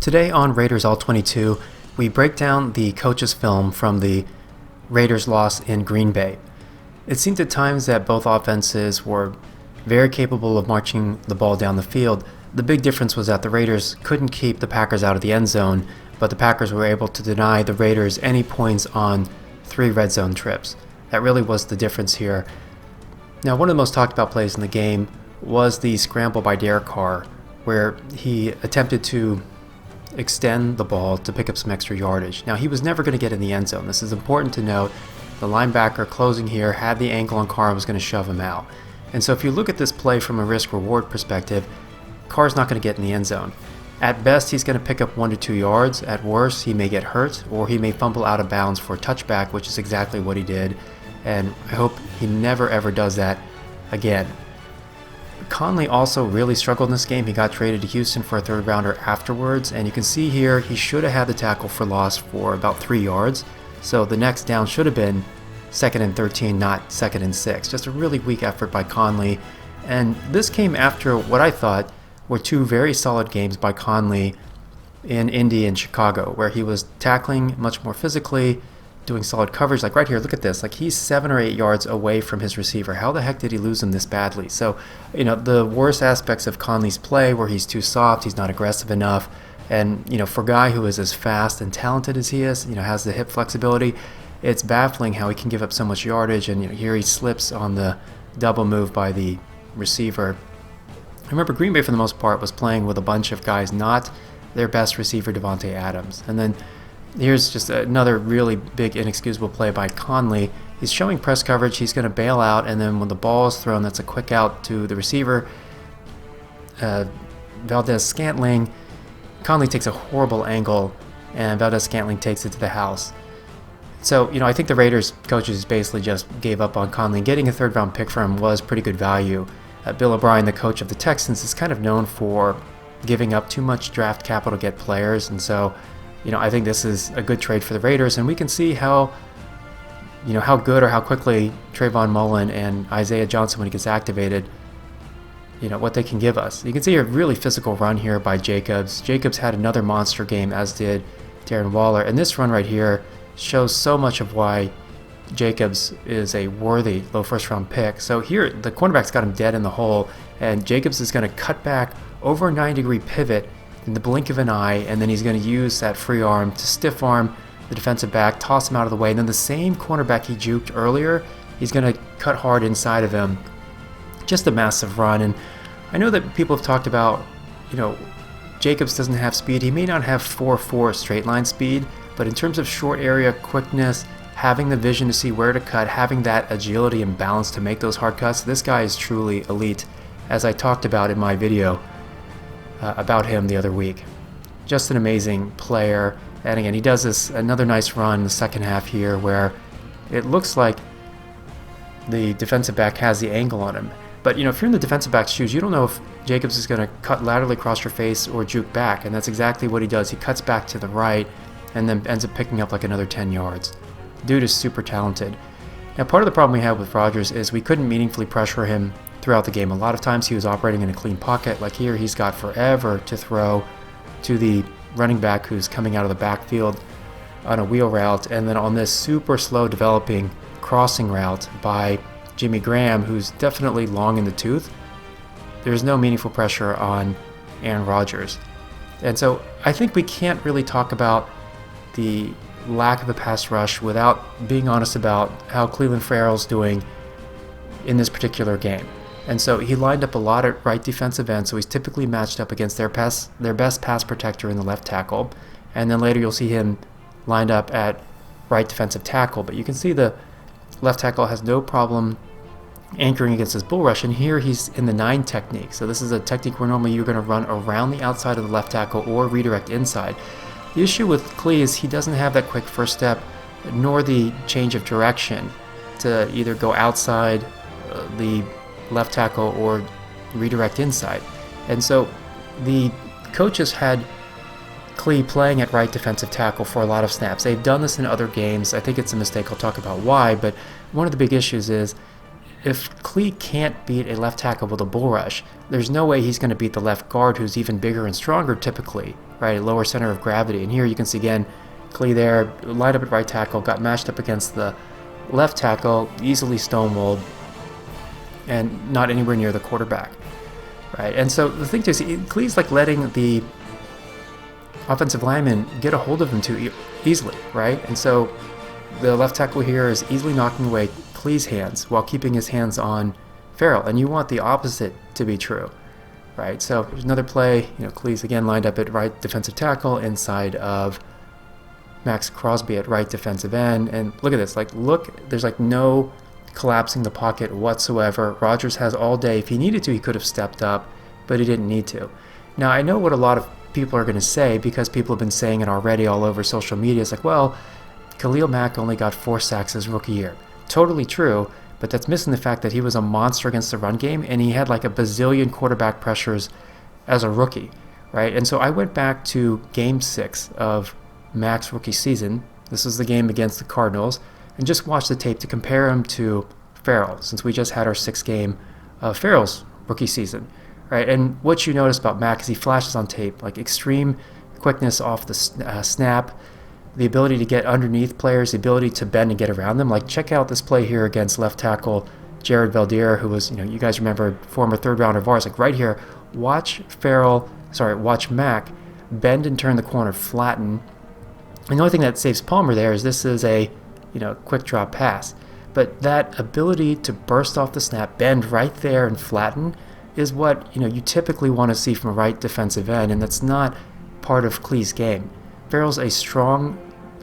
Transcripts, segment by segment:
Today on Raiders All 22, we break down the coach's film from the Raiders' loss in Green Bay. It seemed at times that both offenses were very capable of marching the ball down the field. The big difference was that the Raiders couldn't keep the Packers out of the end zone, but the Packers were able to deny the Raiders any points on 3 red zone trips. That really was the difference here. Now, one of the most talked about plays in the game was the scramble by Derek Carr, where he attempted to extend the ball to pick up some extra yardage. Now, he was never going to get in the end zone. This is important to note. The linebacker closing here had the angle on Carr and was going to shove him out. And so if you look at this play from a risk-reward perspective, Carr's not going to get in the end zone. At best, he's going to pick up 1 to 2 yards. At worst, he may get hurt, or he may fumble out of bounds for a touchback, which is exactly what he did. And I hope he never ever does that again. Conley also really struggled in this game. He got traded to Houston for a 3rd rounder afterwards, and you can see here he should have had the tackle for loss for about 3 yards. So the next down should have been 2nd and 13, not 2nd and 6. Just a really weak effort by Conley. And this came after what I thought were 2 very solid games by Conley in Indy and Chicago, where he was tackling much more physically, doing solid coverage. Like right here, look at this. Like he's 7 or 8 yards away from his receiver. How the heck did he lose him this badly? So, the worst aspects of Conley's play where he's too soft, he's not aggressive enough. And, for a guy who is as fast and talented as he is, has the hip flexibility, it's baffling how he can give up so much yardage. And, here he slips on the double move by the receiver. I remember Green Bay, for the most part, was playing with a bunch of guys, not their best receiver, Davante Adams. And then here's just another really big, inexcusable play by Conley. He's showing press coverage. He's going to bail out, and then when the ball is thrown, that's a quick out to the receiver, Valdez-Scantling. Conley takes a horrible angle, and Valdez-Scantling takes it to the house. So, I think the Raiders coaches basically just gave up on Conley. Getting a 3rd-round pick for him was pretty good value. Bill O'Brien, the coach of the Texans, is kind of known for giving up too much draft capital to get players, and so I think this is a good trade for the Raiders, and we can see how good or how quickly Trayvon Mullen and Isaiah Johnson, when he gets activated, what they can give us. You can see a really physical run here by Jacobs. Jacobs had another monster game, as did Darren Waller, and this run right here shows so much of why Jacobs is a worthy low 1st-round pick. So here, the cornerback's got him dead in the hole, and Jacobs is going to cut back over a 9-degree pivot in the blink of an eye, and then he's going to use that free arm to stiff arm the defensive back, toss him out of the way, and then the same cornerback he juked earlier, he's going to cut hard inside of him. Just a massive run. And I know that people have talked about, Jacobs doesn't have speed. He may not have 4.4 straight line speed, but in terms of short area quickness, having the vision to see where to cut, having that agility and balance to make those hard cuts, this guy is truly elite, as I talked about in my video about him the other week. Just an amazing player. And again, he does this another nice run in the second half here where it looks like the defensive back has the angle on him. But, if you're in the defensive back's shoes, you don't know if Jacobs is going to cut laterally across your face or juke back. And that's exactly what he does. He cuts back to the right and then ends up picking up like another 10 yards. Dude is super talented. Now, part of the problem we had with Rodgers is we couldn't meaningfully pressure him throughout the game. A lot of times he was operating in a clean pocket. Like here, he's got forever to throw to the running back who's coming out of the backfield on a wheel route. And then on this super slow developing crossing route by Jimmy Graham, who's definitely long in the tooth, there's no meaningful pressure on Aaron Rodgers. And so I think we can't really talk about the lack of a pass rush without being honest about how Clelin Ferrell's doing in this particular game. And so he lined up a lot at right defensive end, so he's typically matched up against their best pass protector in the left tackle. And then later you'll see him lined up at right defensive tackle. But you can see the left tackle has no problem anchoring against his bull rush, and here he's in the 9 technique. So this is a technique where normally you're going to run around the outside of the left tackle or redirect inside. The issue with Clee is he doesn't have that quick first step nor the change of direction to either go outside the left tackle or redirect inside. And so the coaches had Clee playing at right defensive tackle for a lot of snaps. They've done this in other games. I think it's a mistake. I'll talk about why, but one of the big issues is if Clee can't beat a left tackle with a bull rush, there's no way he's going to beat the left guard, who's even bigger and stronger typically, right? A lower center of gravity. And here you can see again, Clee there, lined up at right tackle, got matched up against the left tackle, easily stonewalled, and not anywhere near the quarterback, right? And so the thing too is, Clee's like letting the offensive lineman get a hold of him too easily, right? And so the left tackle here is easily knocking away Clee's hands while keeping his hands on Ferrell, and you want the opposite to be true, right? So there's another play, Clee's again lined up at right defensive tackle inside of Max Crosby at right defensive end, and look at this, there's no collapsing the pocket whatsoever. Rodgers has all day. If he needed to, he could have stepped up, but he didn't need to. Now, I know what a lot of people are going to say, because people have been saying it already all over social media. It's like, well, Khalil Mack only got 4 sacks his rookie year. Totally true, but that's missing the fact that he was a monster against the run game, and he had like a bazillion quarterback pressures as a rookie, right? And so I went back to Game 6 of Mack's rookie season. This was the game against the Cardinals, and just watched the tape to compare him to Ferrell, since we just had our 6th game of Ferrell's rookie season, right? And what you notice about Mack is he flashes on tape, like extreme quickness off the snap, the ability to get underneath players, the ability to bend and get around them. Like, check out this play here against left tackle Jared Veldheer, who was, you guys remember, former 3rd rounder of ours. Like right here, watch Mack bend and turn the corner, flatten. And the only thing that saves Palmer there is this is a, quick drop pass. But that ability to burst off the snap, bend right there and flatten is what, you typically want to see from a right defensive end, and that's not part of Clee's game. Ferrell's a strong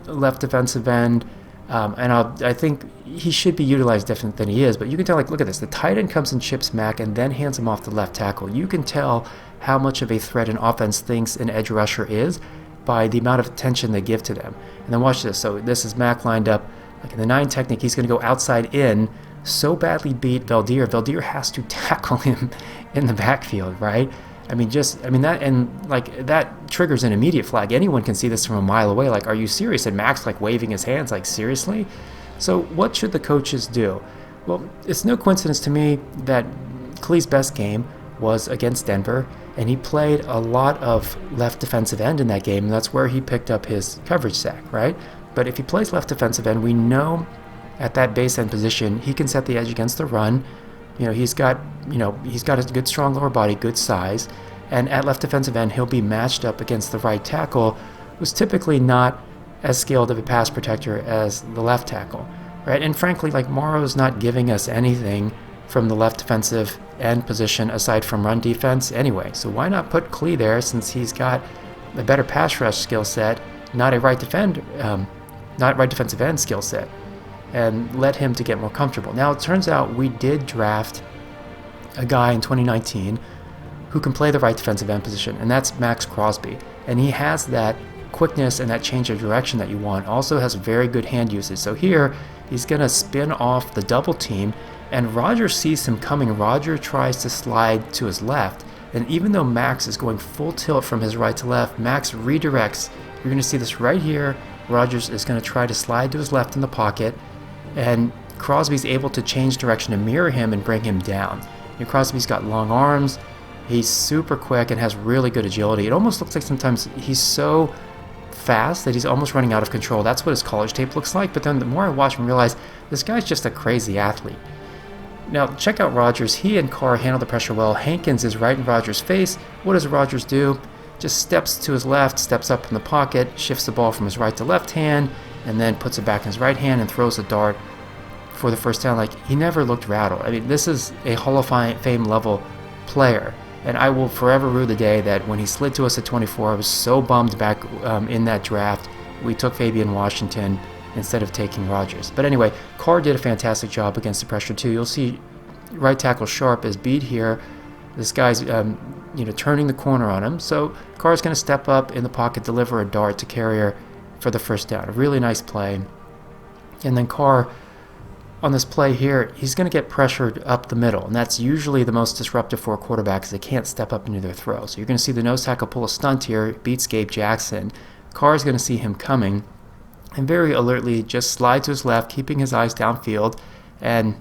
left defensive end, and I think he should be utilized different than he is, but you can tell, look at this. The tight end comes and chips Mack and then hands him off the left tackle. You can tell how much of a threat an offense thinks an edge rusher is by the amount of attention they give to them. And then watch this. So this is Mack lined up, like in the 9 technique, he's going to go outside in, so badly beat Veldheer. Veldheer has to tackle him in the backfield, right? That triggers an immediate flag. Anyone can see this from a mile away. Like, are you serious? And Max waving his hands, like, seriously? So what should the coaches do? Well, it's no coincidence to me that Clee's best game was against Denver, and he played a lot of left defensive end in that game, and that's where he picked up his coverage sack, right? But if he plays left defensive end, we know at that base end position, he can set the edge against the run. He's got a good strong lower body, good size, and at left defensive end, he'll be matched up against the right tackle, who's typically not as skilled of a pass protector as the left tackle, right? And frankly, Mauro's not giving us anything from the left defensive end position aside from run defense anyway. So why not put Clee there, since he's got a better pass rush skill set, not right defensive end skill set, and let him to get more comfortable. Now, it turns out we did draft a guy in 2019 who can play the right defensive end position, and that's Max Crosby. And he has that quickness and that change of direction that you want. Also has very good hand usage. So here, he's going to spin off the double team, and Rodgers sees him coming. Rodgers tries to slide to his left, and even though Max is going full tilt from his right to left, Max redirects. You're going to see this right here. Rodgers is going to try to slide to his left in the pocket, and Crosby's able to change direction to mirror him and bring him down. Crosby's got long arms, he's super quick and has really good agility. It almost looks like sometimes he's so fast that he's almost running out of control. That's what his college tape looks like, but then the more I watch him, I realize this guy's just a crazy athlete. Now, check out Rodgers. He and Carr handle the pressure well. Hankins is right in Rodgers' face. What does Rodgers do? Just steps to his left, steps up in the pocket, shifts the ball from his right to left hand, and then puts it back in his right hand and throws a dart for the first down. He never looked rattled. This is a Hall of Fame level player, and I will forever rue the day that when he slid to us at 24, I was so bummed back in that draft we took Fabian Washington instead of taking Rodgers. But anyway, Carr did a fantastic job against the pressure too. You'll see right tackle Sharp is beat here. This guy's turning the corner on him, so Carr's going to step up in the pocket, deliver a dart to Carrier for the first down. A really nice play. And then Carr, on this play here, he's going to get pressured up the middle, and that's usually the most disruptive for a quarterback because they can't step up into their throw. So you're going to see the nose tackle pull a stunt here, beats Gabe Jackson. Carr's going to see him coming and very alertly just slide to his left, keeping his eyes downfield, and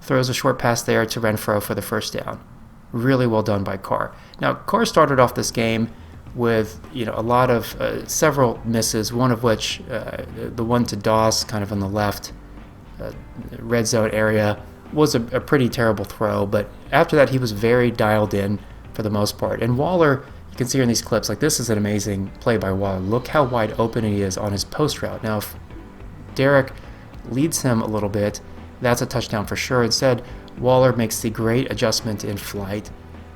throws a short pass there to Renfroe for the first down. Really well done by Carr. Now, Carr started off this game with a lot of several misses, one of which, the one to Doss kind of on the left red zone area, was a pretty terrible throw, but after that he was very dialed in for the most part. And Waller, you can see here in these clips, like, this is an amazing play by Waller. Look how wide open he is on his post route. Now, if Derek leads him a little bit, that's a touchdown for sure. Instead, Waller makes the great adjustment in flight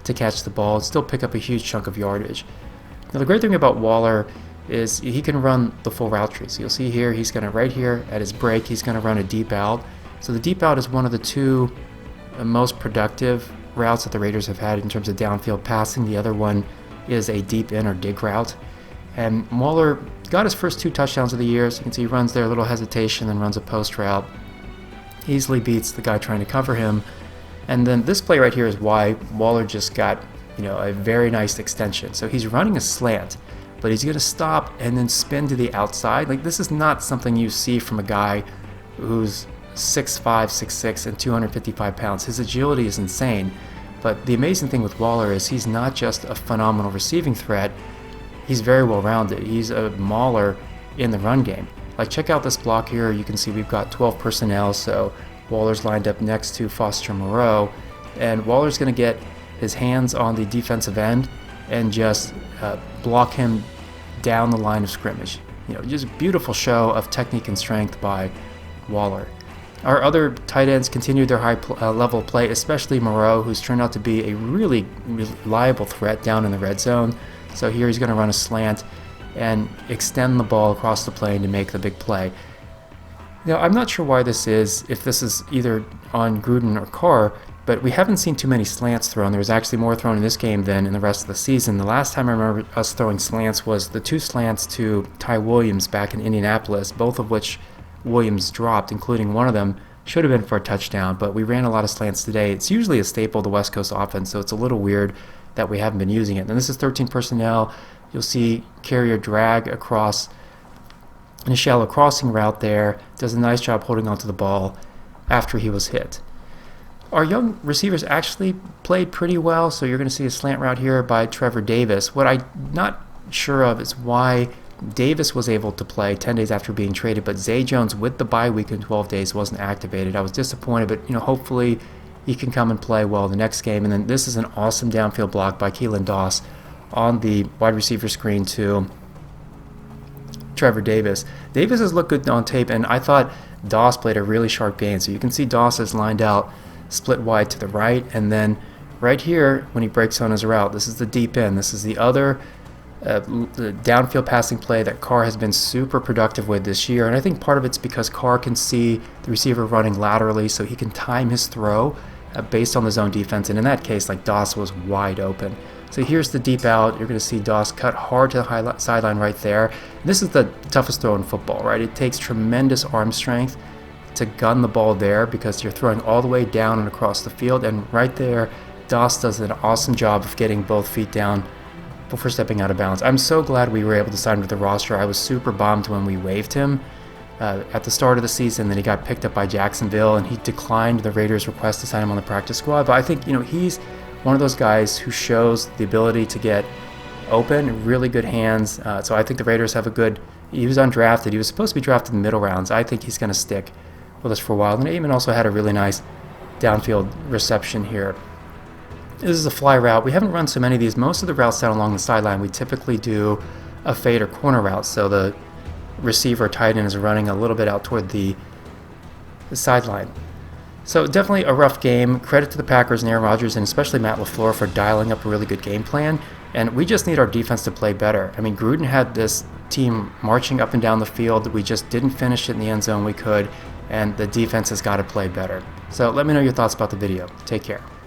to catch the ball and still pick up a huge chunk of yardage. Now, the great thing about Waller is he can run the full route tree. So you'll see here, he's going to, right here at his break, he's going to run a deep out. So the deep out is one of the two most productive routes that the Raiders have had in terms of downfield passing. The other one is a deep in or dig route. And Waller got his first 2 touchdowns of the year. So you can see he runs there, a little hesitation, then runs a post route. Easily beats the guy trying to cover him. And then this play right here is why Waller just got, a very nice extension. So he's running a slant, but he's going to stop and then spin to the outside. Like, this is not something you see from a guy who's 6'5", 6'6", and 255 pounds. His agility is insane. But the amazing thing with Waller is he's not just a phenomenal receiving threat. He's very well-rounded. He's a mauler in the run game. Like, check out this block here. You can see we've got 12 personnel, so Waller's lined up next to Foster Moreau, and Waller's going to get his hands on the defensive end and just block him down the line of scrimmage. Just a beautiful show of technique and strength by Waller. Our other tight ends continued their high level play, especially Moreau, who's turned out to be a really reliable threat down in the red zone. So here he's going to run a slant and extend the ball across the plane to make the big play. Now, I'm not sure why this is, if this is either on Gruden or Carr, but we haven't seen too many slants thrown. There was actually more thrown in this game than in the rest of the season. The last time I remember us throwing slants was the 2 slants to Ty Williams back in Indianapolis, both of which Williams dropped, including one of them should have been for a touchdown, but we ran a lot of slants today. It's usually a staple of the West Coast offense, so it's a little weird that we haven't been using it. And this is 13 personnel. You'll see Carrier drag across in a shallow crossing route there. Does a nice job holding onto the ball after he was hit. Our young receivers actually played pretty well, so you're going to see a slant route here by Trevor Davis. What I'm not sure of is why Davis was able to play 10 days after being traded, but Zay Jones, with the bye week in 12 days, wasn't activated. I was disappointed, but hopefully he can come and play well the next game. And then this is an awesome downfield block by Keelan Doss on the wide receiver screen to Trevor Davis. Davis has looked good on tape, and I thought Doss played a really sharp game. So you can see Doss is lined out split wide to the right, and then right here when he breaks on his route, this is the deep end. This is the other the downfield passing play that Carr has been super productive with this year, and I think part of it's because Carr can see the receiver running laterally, so he can time his throw based on the zone defense, and in that case, like, Doss was wide open. So here's the deep out. You're going to see Doss cut hard to the high sideline right there. And this is the toughest throw in football, right? It takes tremendous arm strength to gun the ball there because you're throwing all the way down and across the field, and right there, Doss does an awesome job of getting both feet down before stepping out of bounds. I'm so glad we were able to sign him to the roster. I was super bummed when we waived him at the start of the season. Then he got picked up by Jacksonville, and he declined the Raiders' request to sign him on the practice squad. But I think he's one of those guys who shows the ability to get open, really good hands. So I think the Raiders have a good. He was undrafted. He was supposed to be drafted in the middle rounds. I think he's going to stick with us for a while. And Amen also had a really nice downfield reception here. This is a fly route. We haven't run so many of these. Most of the routes down along the sideline, we typically do a fade or corner route. So the receiver tight end is running a little bit out toward the sideline. So definitely a rough game. Credit to the Packers and Aaron Rodgers, and especially Matt LaFleur, for dialing up a really good game plan. And we just need our defense to play better. I mean, Gruden had this team marching up and down the field. We just didn't finish it in the end zone. We could, and the defense has got to play better. So let me know your thoughts about the video. Take care.